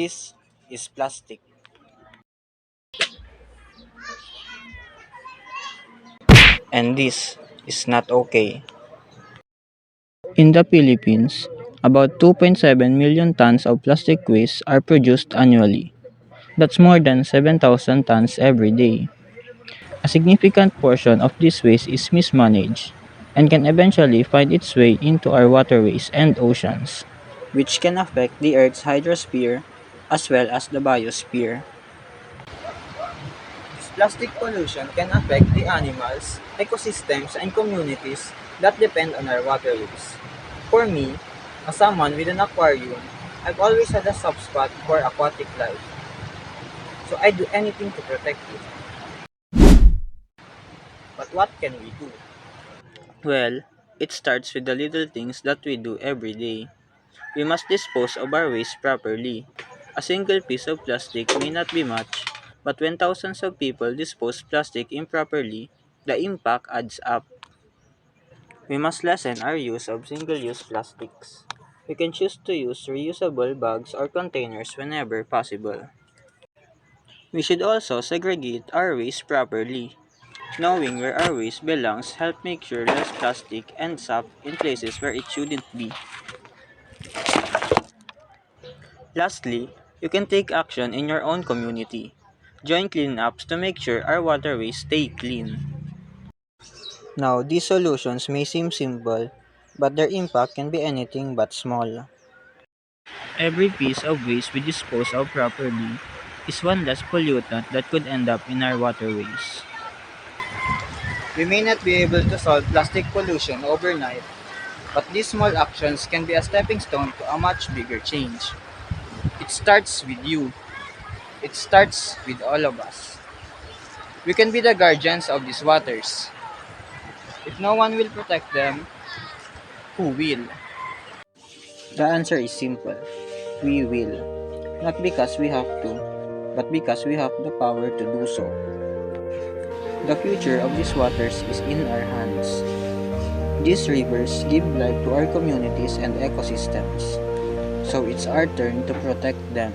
This is plastic. And this is not okay. In the Philippines, about 2.7 million tons of plastic waste are produced annually. That's more than 7,000 tons every day. A significant portion of this waste is mismanaged and can eventually find its way into our waterways and oceans. Which can affect the Earth's hydrosphere as well as the biosphere. This plastic pollution can affect the animals, ecosystems, and communities that depend on our waterways. For me, as someone with an aquarium, I've always had a soft spot for aquatic life, so I do anything to protect it. But what can we do? Well, it starts with the little things that we do every day. We must dispose of our waste properly. A single piece of plastic may not be much, but when thousands of people dispose plastic improperly, the impact adds up. We must lessen our use of single-use plastics. We can choose to use reusable bags or containers whenever possible. We should also segregate our waste properly. Knowing where our waste belongs helps make sure less plastic ends up in places where it shouldn't be. Lastly, you can take action in your own community. Join cleanups to make sure our waterways stay clean. Now, these solutions may seem simple, but their impact can be anything but small. Every piece of waste we dispose of properly is one less pollutant that could end up in our waterways. We may not be able to solve plastic pollution overnight, but these small actions can be a stepping stone to a much bigger change. It starts with you. It starts with all of us. We can be the guardians of these waters. If no one will protect them, who will? The answer is simple. We will. Not because we have to, but because we have the power to do so. The future of these waters is in our hands. These rivers give life to our communities and ecosystems, so it's our turn to protect them.